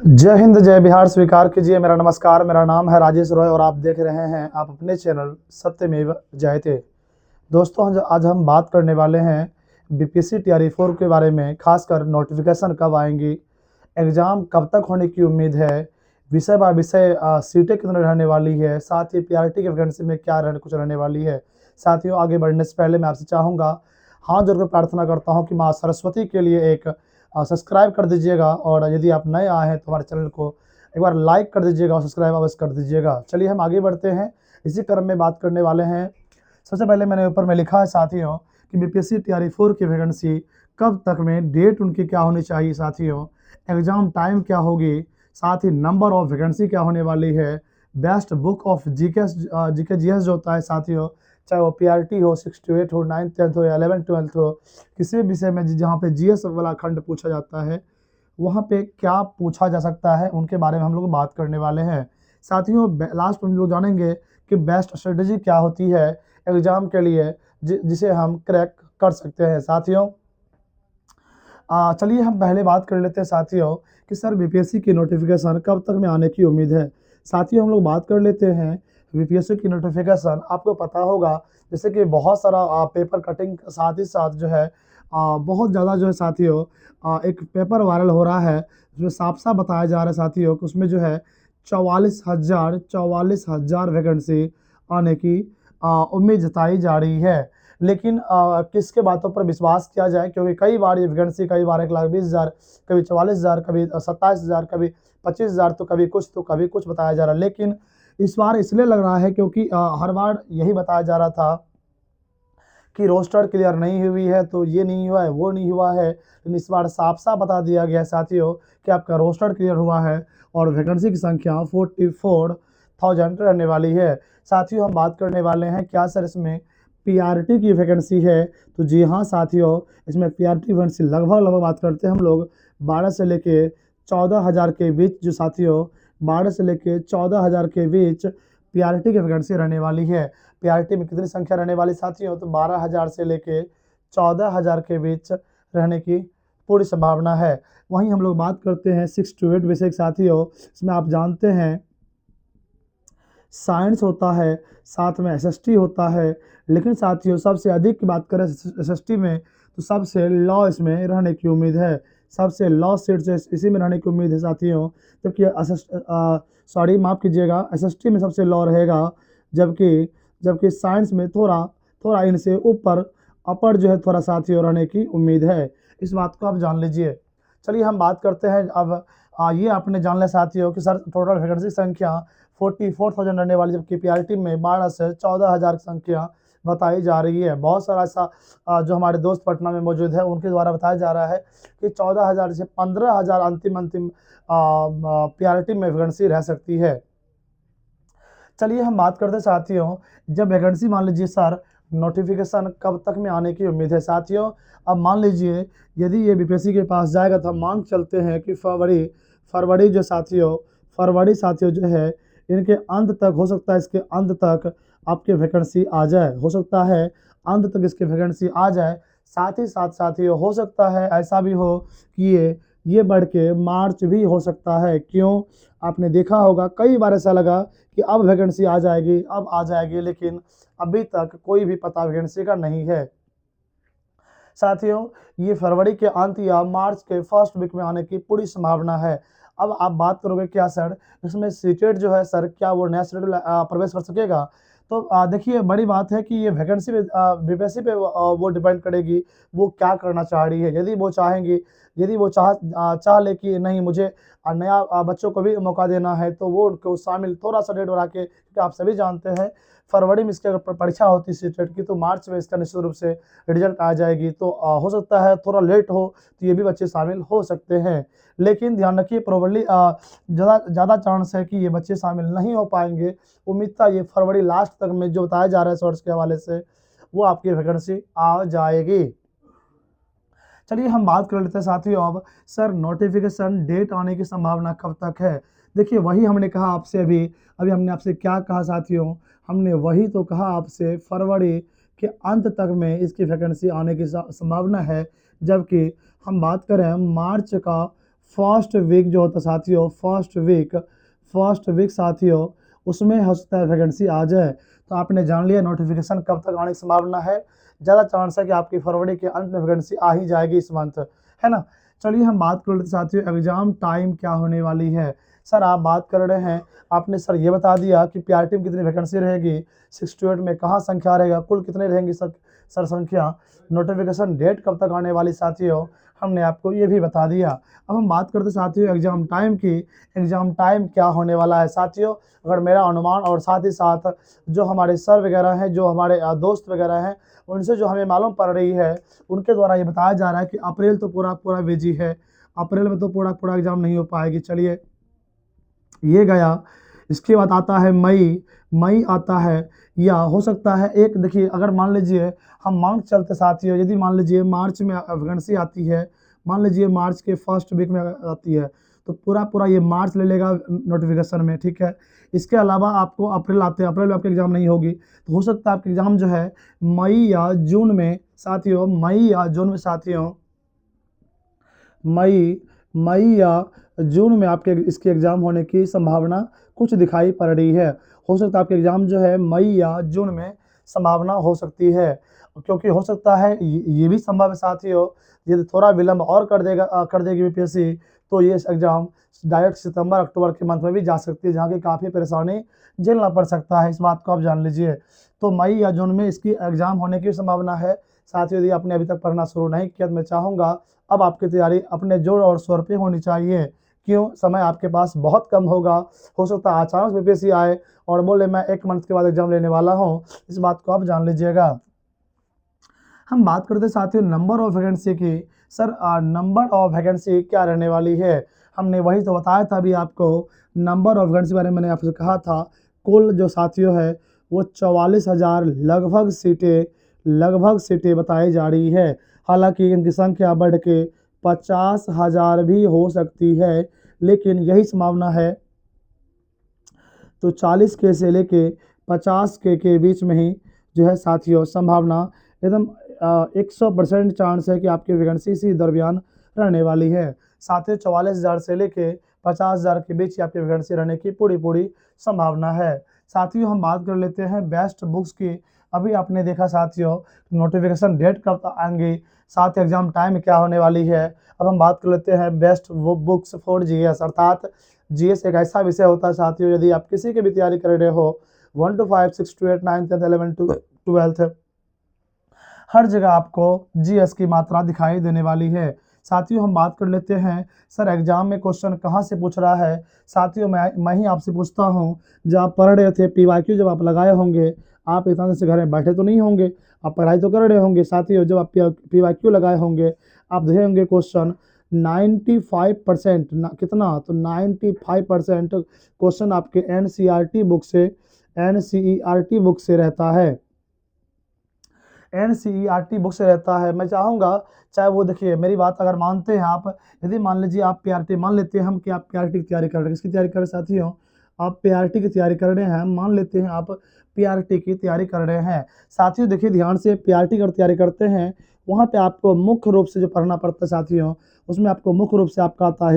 जय हिंद जय बिहार स्वीकार कीजिए मेरा नमस्कार। मेरा नाम है राजेश रॉय और आप देख रहे हैं आप अपने चैनल सत्यमेव जयते। दोस्तों आज हम बात करने वाले हैं बीपीएससी टीआरई 4 के बारे में, खासकर नोटिफिकेशन कब आएंगी, एग्ज़ाम कब तक होने की उम्मीद है, विषय बाय विषय सीटें कितनी रहने वाली है, साथ ही पीआरटी की वैकेंसी में क्या कुछ रहने वाली है। साथियों, आगे बढ़ने से पहले मैं आपसे चाहूँगा, हाथ जोड़कर प्रार्थना करता हूँ कि माँ सरस्वती के लिए एक सब्सक्राइब कर दीजिएगा, और यदि आप नए आए हैं तो हमारे चैनल को एक बार लाइक कर दीजिएगा और सब्सक्राइब अवश्य कर दीजिएगा। चलिए हम आगे बढ़ते हैं, इसी क्रम में बात करने वाले हैं। सबसे पहले मैंने ऊपर में लिखा है साथियों कि बीपीएससी टीआरई 4 की वैकेंसी कब तक में, डेट उनकी क्या होनी चाहिए साथियों, एग्जाम टाइम क्या होगी, साथ ही नंबर ऑफ वैकेंसी क्या होने वाली है, best book of GK GS जो होता है साथियों, चाहे वो पीआरटी हो, 6 to 8 हो, 9th 10th हो या 11th 12th हो, किसी भी विषय में जहाँ पे जीएस वाला खंड पूछा जाता है वहाँ पे क्या पूछा जा सकता है, उनके बारे में हम लोग बात करने वाले हैं साथियों। लास्ट में हम लोग जानेंगे कि बेस्ट स्ट्रेटेजी क्या होती है एग्जाम के लिए, जिसे हम क्रैक कर सकते हैं साथियों। चलिए हम पहले बात कर लेते हैं साथियों कि सर बीपीएससी की नोटिफिकेशन कब तक में आने की उम्मीद है। साथियों हम लोग बात कर लेते हैं बीपीएससी की नोटिफिकेशन। आपको पता होगा जैसे कि बहुत सारा पेपर कटिंग साथ ही साथ जो है बहुत ज़्यादा जो है साथियों एक पेपर वायरल हो रहा है, उसमें साफ साफ बताया जा रहा है साथियों कि उसमें जो है 44,000 वैकेंसी आने की उम्मीद जताई जा रही है। लेकिन किसके बातों पर विश्वास किया जाए, क्योंकि कई बार ये वैकेंसी, कई बार 1,20,000, कभी 44,000, कभी 27,000, कभी 25,000, तो कभी कुछ बताया जा रहा है। लेकिन इस बार इसलिए लग रहा है क्योंकि हर बार यही बताया जा रहा था कि रोस्टर क्लियर नहीं हुई है, तो ये नहीं हुआ है, वो नहीं हुआ है। लेकिन इस बार साफ साफ बता दिया गया साथियों कि आपका रोस्टर क्लियर हुआ है और वैकेंसी की संख्या 44,000 रहने वाली है। साथियों हम बात करने वाले हैं क्या सर इसमें पीआरटी की वैकेंसी है, तो जी हाँ साथियों, इसमें पीआरटी वैकेंसी लगभग बात करते हैं हम लोग 12 से लेके 14,000 के बीच, जो साथियों 12 से लेके 14,000 के बीच पीआरटी की वैकेंसी रहने वाली है। पीआरटी में कितनी संख्या रहने वाली साथियों, तो 12,000 से लेके 14,000 के बीच रहने की पूरी संभावना है। वहीं हम लोग बात करते हैं 6 to 8 विषय साथियों, इसमें आप जानते हैं साइंस होता है, साथ में एसएसटी होता है, लेकिन साथियों सबसे अधिक की बात करें एसएसटी में तो सबसे लॉ इसमें रहने की उम्मीद है, सबसे लॉ सीट से इसी में रहने की उम्मीद है साथियों। जबकि माफ़ कीजिएगा, एसएसटी में सबसे लॉ रहेगा, जबकि जबकि साइंस में थोड़ा थोड़ा इनसे ऊपर अपर जो है थोड़ा साथियों रहने की उम्मीद है। इस बात को आप जान लीजिए। चलिए हम बात करते हैं अब ये आपने जान लिया साथियों कि सर टोटल वैकेंसी संख्या 44,000 रहने वाली, जबकि पीआरटी में 12 से 14,000 की संख्या बताई जा रही है। बहुत सारा ऐसा जो हमारे दोस्त पटना में मौजूद है उनके द्वारा बताया जा रहा है कि 14,000 से 15,000 अंतिम पीआरटी में वैकेंसी रह सकती है। चलिए हम बात करते हैं साथियों, जब वैकेंसी मान लीजिए सर नोटिफिकेशन कब तक में आने की उम्मीद है साथियों। अब मान लीजिए यदि ये बीपीएससी के पास जाएगा तो हम मान चलते हैं कि फरवरी साथियों जो है इनके अंत तक, हो सकता है इसके अंत तक आपके वैकेंसी आ जाए, हो सकता है अंत तक इसकी वैकेंसी आ जाए। साथ ही साथ साथियों हो सकता है ऐसा भी हो कि ये बढ़ के मार्च भी हो सकता है। क्यों, आपने देखा होगा कई बार ऐसा लगा कि अब वैकेंसी आ जाएगी, अब आ जाएगी, लेकिन अभी तक कोई भी पता वैकेंसी का नहीं है साथियों। ये फरवरी के अंत या मार्च के फर्स्ट वीक में आने की पूरी संभावना है। अब आप बात करोगे क्या सर इसमें सीटेट जो है सर क्या वो नया शेड्यूल प्रवेश कर सकेगा, तो देखिए बड़ी बात है कि ये वैकेंसी पे बीपीएससी पे वो डिपेंड करेगी वो क्या करना चाह रही है। यदि वो चाह ले कि नहीं मुझे नया बच्चों को भी मौका देना है, तो वो उनको शामिल थोड़ा सा डेट बढ़ा के, क्योंकि आप सभी जानते हैं फरवरी में इसकी अगर परीक्षा होती है सीटेट की, तो मार्च में इसका निश्चित रूप से रिजल्ट आ जाएगी। तो हो सकता है थोड़ा लेट हो तो ये भी बच्चे शामिल हो सकते हैं, लेकिन ध्यान रखिए प्रोबेबली ज़्यादा चांस है कि ये बच्चे शामिल नहीं हो पाएंगे। उम्मीद था ये फरवरी लास्ट तक में जो बताया जा रहा है सोर्स के हवाले से वो आपकी वैकेंसी आ जाएगी। चलिए हम बात कर लेते हैं साथियों अब सर नोटिफिकेशन डेट आने की संभावना कब तक है। देखिए वही हमने कहा आपसे अभी हमने आपसे क्या कहा साथियों, हमने वही तो कहा आपसे फरवरी के अंत तक में इसकी वैकेंसी आने की संभावना है। जबकि हम बात करें मार्च का फर्स्ट वीक जो होता है साथियों, फर्स्ट वीक साथियों, उसमें हो सकता है वैकेंसी आ जाए। तो आपने जान लिया नोटिफिकेशन कब तक आने की संभावना है। ज़्यादा चांस है कि आपकी फरवरी के अंत में वैकेंसी आ ही जाएगी इस मंथ, है ना। चलिए हम बात कर लेते साथियों, एग्जाम टाइम क्या होने वाली है। सर आप बात कर रहे हैं, आपने सर ये बता दिया कि पीआरटी में कितनी वैकेंसी रहेगी, 6 to 8 में कहाँ संख्या रहेगा, कुल कितने रहेंगी सर संख्या, नोटिफिकेशन डेट कब तक आने वाली साथियों, हमने आपको ये भी बता दिया। अब हम बात करते साथियों एग्जाम टाइम की। एग्जाम टाइम क्या होने वाला है साथियों, अगर मेरा अनुमान और साथ ही साथ जो हमारे सर वगैरह हैं, जो हमारे दोस्त वगैरह हैं, उनसे जो हमें मालूम पड़ रही है, उनके द्वारा ये बताया जा रहा है कि अप्रैल तो पूरा बिजी है, अप्रैल में तो पूरा एग्जाम नहीं हो पाएगी। चलिए ये गया, इसके बाद आता है मई आता है, या हो सकता है एक, देखिए अगर मान लीजिए हम मान के चलते साथियों, यदि मान लीजिए मार्च में वैकेंसी आती है, मान लीजिए मार्च के फर्स्ट वीक में आती है, तो पूरा ये मार्च ले लेगा नोटिफिकेशन में, ठीक है। इसके अलावा आपको अप्रैल आते हैं, अप्रैल में आपकी एग्जाम नहीं होगी, तो हो सकता है आपकी एग्जाम जो है मई या जून में साथियों, मई या जून में आपके इसकी एग्ज़ाम होने की संभावना कुछ दिखाई पड़ रही है। हो सकता है आपके एग्ज़ाम जो है मई या जून में संभावना हो सकती है, क्योंकि हो सकता है ये भी संभव है साथियों, यदि थोड़ा विलंब और कर देगी यूपीएससी, तो ये एग्ज़ाम डायरेक्ट सितंबर अक्टूबर के मंथ में भी जा सकती है, जहाँ की काफ़ी परेशानी झेलना पड़ सकता है। इस बात को आप जान लीजिए। तो मई या जून में इसकी एग्ज़ाम होने की संभावना है साथियों। यदि आपने अभी तक पढ़ना शुरू नहीं किया तो मैं चाहूँगा अब आपकी तैयारी अपने जोर और शोर पे होनी चाहिए। क्यों, समय आपके पास बहुत कम होगा। हो सकता है अचानक यूपीएससी आए और बोले मैं 1 मंथ के बाद एग्जाम लेने वाला हूँ, इस बात को आप जान लीजिएगा। हम बात करते साथियों नंबर ऑफ वैकेंसी की। सर नंबर ऑफ वैकेंसी क्या रहने वाली है, हमने वही तो बताया था अभी आपको। नंबर ऑफ वैकेंसी बारे में मैंने आपसे कहा था, कुल जो साथियों है वो 44,000 लगभग सीटें बताई जा रही है। हालांकि इनकी संख्या बढ़ के 50,000 भी हो सकती है, लेकिन यही संभावना है। तो 40 के से लेके 50 के बीच में ही जो है साथियों संभावना एकदम 100% चांस है कि आपकी वैकेंसी इसी दरमियान रहने वाली है। साथियों 44,000 से लेके 50,000 के बीच ही आपकी वैकेंसी रहने की पूरी संभावना है। साथियों हम बात कर लेते हैं बेस्ट बुक्स की। अभी आपने देखा साथियों नोटिफिकेशन डेट कब आएंगी, साथ ही एग्जाम टाइम क्या होने वाली है। अब हम बात कर लेते हैं बेस्ट बुक्स फॉर जीएस, अर्थात जीएस एक ऐसा विषय होता है साथियों, यदि आप किसी की भी तैयारी कर रहे हो 1 to 5, 6 to 8, 9, 10, 11 to 12, हर जगह आपको जीएस की मात्रा दिखाई देने वाली है। साथियों हम बात कर लेते हैं सर एग्जाम में क्वेश्चन कहाँ से पूछ रहा है। साथियों मैं ही आपसे पूछता हूँ, जब आप पढ़ रहे थे पीवाईक्यू जब आप लगाए होंगे, आप इतना दिन से घर में बैठे तो नहीं होंगे, आप पढ़ाई तो कर रहे होंगे। साथियों जब आप पीवाईक्यू लगाए होंगे, आप देखे होंगे क्वेश्चन 95% कितना, तो 95% क्वेश्चन आपके एनसीईआरटी बुक से रहता है। एनसीईआरटी बुक से रहता है। मैं चाहूँगा चाहे वो, देखिए मेरी बात अगर मानते हैं आप, यदि मान लीजिए आप पीआरटी, मान लेते हैं हम कि आप पीआरटी की तैयारी कर रहे हैं, किसकी तैयारी कर रहे हैं साथियों, आप पीआरटी की तैयारी कर रहे हैं, मान लेते हैं आप पीआरटी की तैयारी कर रहे हैं। साथियों देखिए ध्यान से, पीआरटी की तैयारी करते हैं वहाँ पे आपको मुख्य रूप से जो पढ़ना पड़ता है साथियों, उसमें आपको मुख्य रूप से आपका आता है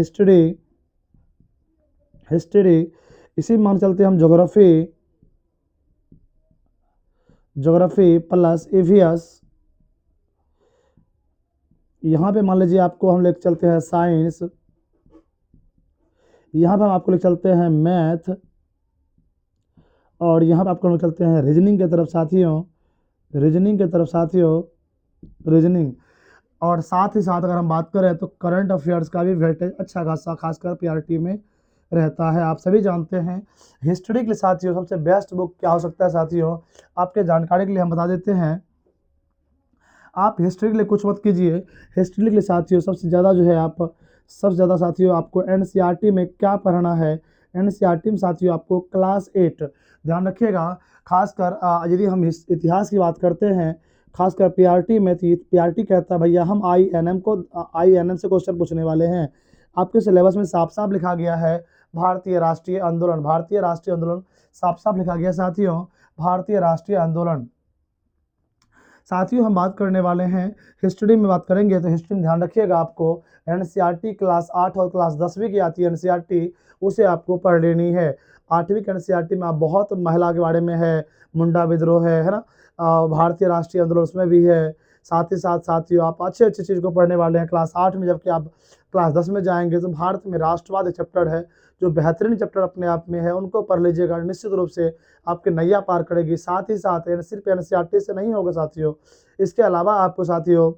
हिस्ट्री, इसी मान चलते हैं हम ज्योग्राफी प्लस ईवीएस। यहाँ पे मान लीजिए आपको हम लेके चलते हैं साइंस, यहाँ पे हम आपको लेके चलते हैं मैथ, और यहाँ पे आपको लेके चलते हैं रीजनिंग की तरफ रीजनिंग। और साथ ही साथ अगर हम बात करें तो करंट अफेयर्स का भी वेटेज अच्छा खासा खासकर पीआरटी में रहता है। आप सभी जानते हैं हिस्ट्री के लिए साथियों सबसे बेस्ट बुक क्या हो सकता है साथियों, आपके जानकारी के लिए हम बता देते हैं। आप हिस्ट्री के लिए कुछ मत कीजिए, हिस्ट्री के लिए साथियों सबसे ज़्यादा साथियों आपको एनसीईआरटी में क्या पढ़ना है। एनसीईआरटी में साथियों आपको क्लास 8 ध्यान रखिएगा। खासकर यदि हम इतिहास की बात करते हैं, खासकर पीआरटी में, तो पीआरटी कहता है भैया हम आईएनएम से क्वेश्चन पूछने वाले हैं। आपके सिलेबस में साफ साफ लिखा गया है भारतीय राष्ट्रीय आंदोलन, साफ साफ लिखा गया साथियों भारतीय राष्ट्रीय आंदोलन। साथियों हम बात करने वाले हैं हिस्ट्री में बात करेंगे, तो हिस्ट्री में ध्यान रखिएगा आपको एनसीईआरटी क्लास 8 और क्लास 10वीं की आती है एनसीईआरटी, उसे आपको पढ़ लेनी है। 8वीं की एनसीईआरटी में आप बहुत महिला के बारे में है, मुंडा विद्रोह है ना, भारतीय राष्ट्रीय आंदोलन उसमें भी है। साथ ही साथ साथियों आप अच्छे अच्छी चीज़ को पढ़ने वाले हैं क्लास 8 में, जबकि आप क्लास 10 में जाएंगे तो भारत में राष्ट्रवाद एक चैप्टर है जो बेहतरीन चैप्टर अपने आप में है, उनको पढ़ लीजिएगा, निश्चित रूप से आपके नैया पार करेगी। साथ ही साथ सिर्फ एनसीईआरटी से नहीं होगा साथियों, इसके अलावा आपको साथियों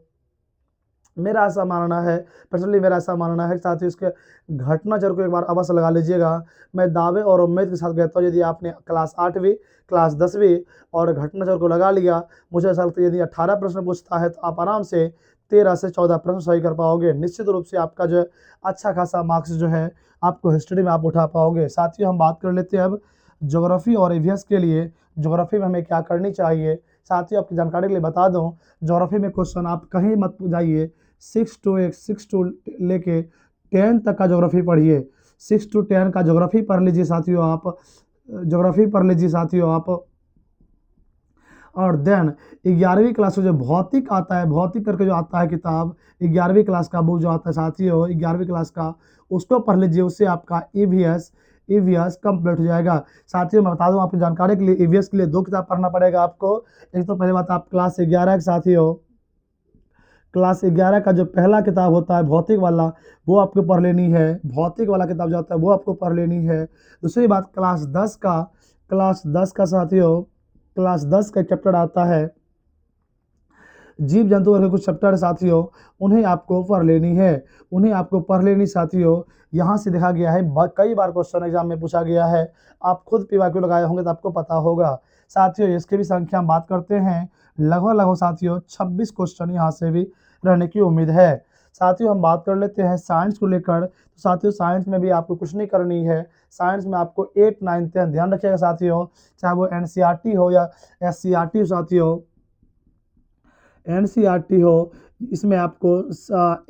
मेरा ऐसा मानना है, पर्सनली मेरा ऐसा मानना है साथियों, इसके घटना चर को एक बार अवश्य लगा लीजिएगा। मैं दावे और उम्मीद के साथ कहता हूँ यदि आपने क्लास 8वीं क्लास 10वीं और घटना चर को लगा लिया, मुझे ऐसा लगता है यदि 18 प्रश्न पूछता है तो आप आराम से 13 से 14 प्रश्न सही कर पाओगे। निश्चित रूप से आपका जो है अच्छा खासा मार्क्स जो है आपको हिस्ट्री में आप उठा पाओगे। साथियों हम बात कर लेते हैं अब ज्योग्राफी और ईवीएस के लिए, ज्योग्राफी में हमें क्या करनी चाहिए। साथियों आपकी जानकारी के लिए बता दूं, ज्योग्राफी में क्वेश्चन आप कहीं मत जाइए, 6 टू लेके 10 तक का ज्योग्राफी पढ़िए। 6 टू 10 का ज्योग्राफी पढ़ लीजिए साथियों आप, ज्योग्राफी पढ़ लीजिए साथियों आप। और देन 11वीं क्लास में जो भौतिक आता है, भौतिक करके जो आता है किताब, 11वीं क्लास का बुक जो आता है साथियों 11वीं क्लास का, उसको पढ़ लीजिए, उससे आपका ईवीएस कंप्लीट हो जाएगा। साथियों मैं बता दूं आपकी जानकारी के लिए, ईवीएस के लिए 2 किताब पढ़ना पड़ेगा आपको। एक तो पहले बात आप क्लास 11 के साथियों, क्लास 11 का जो पहला किताब होता है भौतिक वाला, वो आपको पढ़ लेनी है, भौतिक वाला किताब जो होता है वो आपको पढ़ लेनी है। दूसरी बात क्लास 10 का साथियों, क्लास 10 का चैप्टर आता है जीव जंतु के कुछ चैप्टर साथियों, उन्हें आपको पढ़ लेनी है, उन्हें आपको पढ़ लेनी साथियों। यहाँ से देखा गया है कई बार क्वेश्चन एग्जाम में पूछा गया है, आप खुद पीवाईक्यू लगाए होंगे तो आपको पता होगा साथियों। इसकी भी संख्या हम बात करते हैं, लगभग साथियों 26 क्वेश्चन यहाँ से भी रहने की उम्मीद है। साथियों हम बात कर लेते हैं साइंस को लेकर, तो साथियों साइंस में भी आपको कुछ नहीं करनी है। साइंस में आपको 8, 9, 10 ध्यान रखिएगा साथियों, चाहे वो एनसीईआरटी हो या एससीईआरटी हो साथियों, एनसीईआरटी हो, इसमें आपको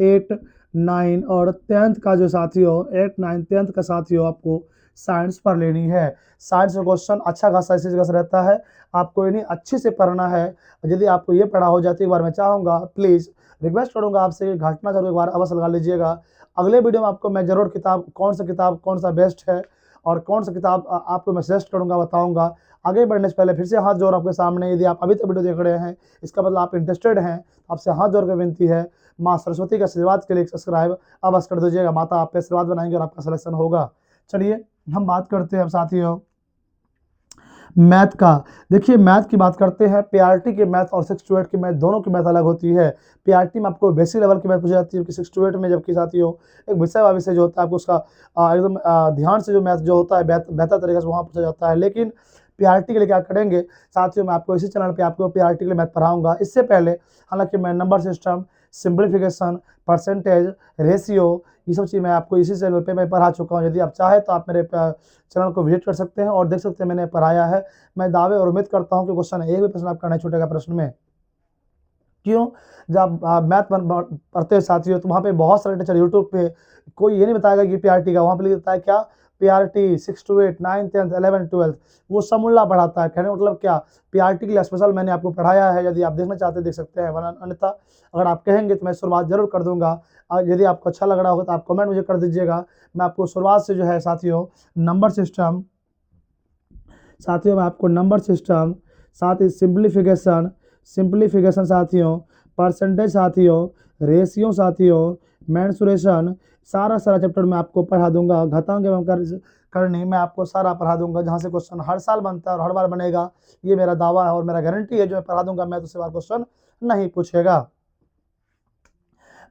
8, 9 और 10th का जो साथियों 8, 9, 10th का साथियों आपको साइंस पढ़ लेनी है। साइंस का क्वेश्चन अच्छा खासा इसी जगह से रहता है, आपको इन्हें अच्छे से पढ़ना है। यदि आपको ये पढ़ा हो जाती है, एक बार मैं चाहूँगा प्लीज़ रिक्वेस्ट करूँगा आपसे घटना जरूर एक बार अवश्य लगा लीजिएगा। अगले वीडियो में आपको मैं जरूर किताब कौन सा बेस्ट है और कौन सा किताब आपको मैं सजेस्ट करूँगा, बताऊँगा। आगे बढ़ने से पहले फिर से हाथ जोड़ आपके सामने, यदि आप अभी तक वीडियो देख रहे हैं इसका मतलब आप इंटरेस्टेड हैं, आपसे हाथ जोड़ कर विनती है, माँ सरस्वती का आशीर्वाद के लिए सब्सक्राइब अवश्य कर दीजिएगा। माता आप पे आशीर्वाद बनाएंगे और आपका सिलेक्शन होगा। चलिए हम बात करते हैं अब साथियों मैथ का। देखिए मैथ की बात करते हैं, पीआरटी के मैथ और 6 टू 8 की मैथ दोनों की मैथ अलग होती है। पीआरटी में आपको बेसिक लेवल की मैथ पूछी जाती है, जबकि 6 टू 8 में जबकि साथियों एक विषय जो होता है आपको उसका एकदम ध्यान से जो मैथ जो होता है बेहतर तरीके से वहाँ पूछा जाता है। लेकिन पीआरटी के लिए क्या करेंगे साथियों, मैं आपको इसी चैनल पे आपको पीआरटी के लिए मैथ पढ़ाऊंगा। इससे पहले हालांकि मैं number system, simplification, percentage, ratio, ये सब चीज़ मैं आपको इसी चैनल पे मैं पढ़ा चुका हूँ। यदि आप चाहें तो आप मेरे चैनल को विजिट कर सकते हैं और देख सकते हैं मैंने पढ़ाया है। मैं दावे और उम्मीद करता हूँ कि क्वेश्चन एक भी प्रश्न आपका नहीं छूटेगा प्रश्न में। क्यों? जब मैथ पढ़ते हैं साथियों तो वहाँ पे बहुत सारे टीचर यूट्यूब पे कोई ये नहीं बताएगा कि पीआरटी का, वहाँ पे लिख देता है क्या पीआरटी 6 टू 8, 9, 10, 11, 12 वो समूला पढ़ाता है। कहने का मतलब क्या, पीआरटी के लिए स्पेशल मैंने आपको पढ़ाया है, यदि आप देखना चाहते हैं देख सकते हैं, वरना अन्यथा अगर आप कहेंगे तो मैं शुरुआत जरूर कर दूंगा। यदि आपको अच्छा लग रहा होगा तो आप कमेंट मुझे कर दीजिएगा। मैं आपको शुरुआत से जो है साथियों नंबर सिस्टम, साथियों मैं आपको नंबर सिस्टम, साथ ही सिंप्लीफिकेशन साथियों, परसेंटेज साथियों, रेशियो साथियों, मेंसुरेशन, सारा चैप्टर मैं आपको पढ़ा दूंगा। घातांक एवं करनी मैं आपको सारा पढ़ा दूंगा, जहाँ से क्वेश्चन हर साल बनता है और हर बार बनेगा, ये मेरा दावा है और मेरा गारंटी है। जो मैं पढ़ा दूंगा मैं दूसरी बार क्वेश्चन नहीं पूछेगा।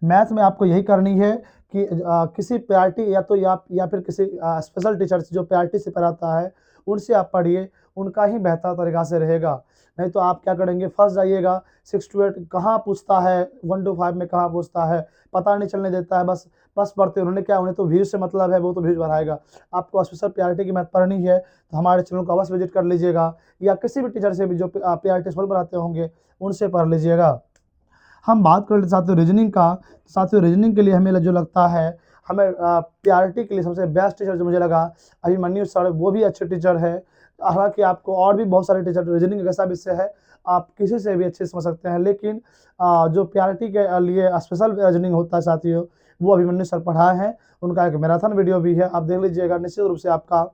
मैथ में आपको यही करनी है कि किसी पीआरटी या फिर किसी स्पेशल टीचर से जो पीआरटी से पढ़ाता है उनसे आप पढ़िए, उनका ही बेहतर तरीका से रहेगा। नहीं तो आप क्या करेंगे, फंस जाइएगा। 6 टू 8 कहाँ पूछता है, 1 टू 5 में कहाँ पूछता है, पता नहीं चलने देता है। बस पढ़ते उन्होंने क्या, उन्हें तो व्यूज से मतलब है, वो तो व्यूज बढ़ाएगा। आपको स्पेशल पीआरटी की मैथ पढ़नी है तो हमारे चैनल को अवश्य विजिट कर लीजिएगा, या किसी भी टीचर से भी जो पीआरटी स्पेशल पढ़ाते होंगे उनसे पढ़ लीजिएगा। हम बात कर लेते साथियों रीजनिंग का। साथियों रीजनिंग के लिए हमें जो लगता है, हमें पीआरटी के लिए सबसे बेस्ट टीचर जो मुझे लगा अभिमन्यु सर, वो भी अच्छे टीचर है। हालाँकि आपको और भी बहुत सारे टीचर, रीजनिंग एक ऐसा विषय है, आप किसी से भी अच्छे से समझ सकते हैं, लेकिन जो प्रियोरिटी के लिए स्पेशल रीजनिंग होता है साथियों, वो अभिमन्यु सर पढ़ाए हैं। उनका एक मैराथन वीडियो भी है, आप देख लीजिएगा, निश्चित रूप से आपका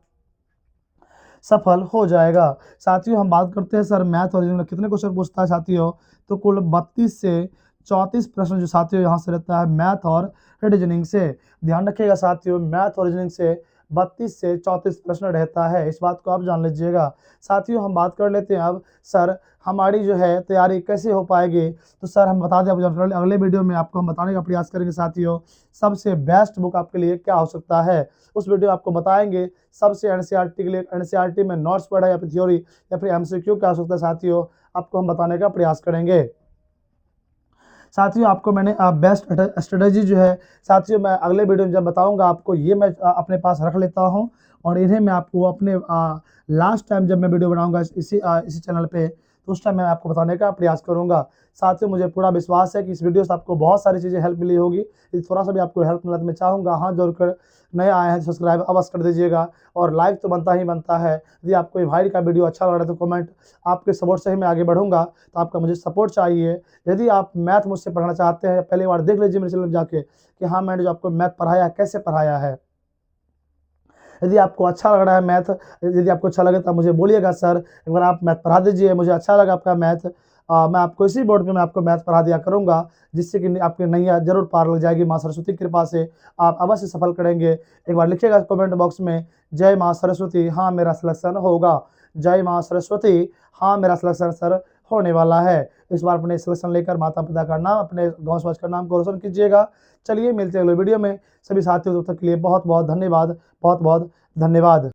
सफल हो जाएगा। साथियों हम बात करते हैं सर मैथ और रीजनिंग में कितने क्वेश्चन पूछता है साथियों, तो कुल 32 से 34 प्रश्न जो साथियों यहाँ से रहता है मैथ और रीजनिंग से। ध्यान रखिएगा साथियों, मैथ और रीजनिंग से 32 से 34 प्रश्न रहता है, इस बात को आप जान लीजिएगा। साथियों हम बात कर लेते हैं अब सर हमारी जो है तैयारी कैसे हो पाएगी, तो सर हम बता दें आपको, अगले वीडियो में आपको हम बताने का प्रयास करेंगे साथियों सबसे बेस्ट बुक आपके लिए क्या हो सकता है। उस वीडियो आपको बताएंगे सबसे एनसीईआरटी के लिए, एनसीईआरटी में नोट्स पढ़ा या फिर थ्योरी या फिर एमसीक्यू क्या हो सकता है साथियों, आपको हम बताने का प्रयास करेंगे। साथियों आपको मैंने बेस्ट स्ट्रेटेजी जो है साथियों मैं अगले वीडियो में जब बताऊंगा आपको, ये मैं अपने पास रख लेता हूं और इन्हें मैं आपको अपने लास्ट टाइम जब मैं वीडियो बनाऊंगा इसी चैनल पे, तो उस टाइम मैं आपको बताने का प्रयास करूंगा। साथियों मुझे पूरा विश्वास है कि इस वीडियो से आपको बहुत सारी चीज़ें हेल्प मिली होगी। यदि थोड़ा सा भी आपको हेल्प मिला तो मैं चाहूँगा हाथ जोड़कर, नए आए हैं सब्सक्राइब अवश्य कर दीजिएगा और लाइक तो बनता ही बनता है। यदि आपको ये भाई का वीडियो अच्छा लग रहा है तो कमेंट, आपके सपोर्ट से ही मैं आगे बढ़ूंगा, तो आपका मुझे सपोर्ट चाहिए। यदि आप मैथ मुझसे पढ़ना चाहते हैं, पहली बार देख लीजिए मेरे चैनल में जाके कि हाँ मैंने जो आपको मैथ पढ़ाया है कैसे पढ़ाया है। यदि आपको अच्छा लग रहा है मैथ, यदि आपको अच्छा लगे तो आप मुझे बोलिएगा सर एक बार आप मैथ पढ़ा दीजिए, मुझे अच्छा लगा आपका मैथ। मैं आपको इसी बोर्ड पे मैं आपको मैथ पढ़ा दिया करूँगा, जिससे कि आपकी नैया जरूर पार लग जाएगी। माँ सरस्वती की कृपा से आप अवश्य सफल करेंगे। एक बार लिखिएगा कमेंट बॉक्स में, जय माँ सरस्वती, हाँ मेरा सिलेक्शन होगा। जय माँ सरस्वती, हाँ मेरा सिलेक्शन सर होने वाला है। इस बार अपने सिलेक्शन लेकर माता पिता का नाम, अपने गाँव समाज का नाम को रोशन कीजिएगा। चलिए मिलते हैं अगले वीडियो में। सभी साथियों तब तक के लिए बहुत बहुत धन्यवाद, बहुत बहुत धन्यवाद।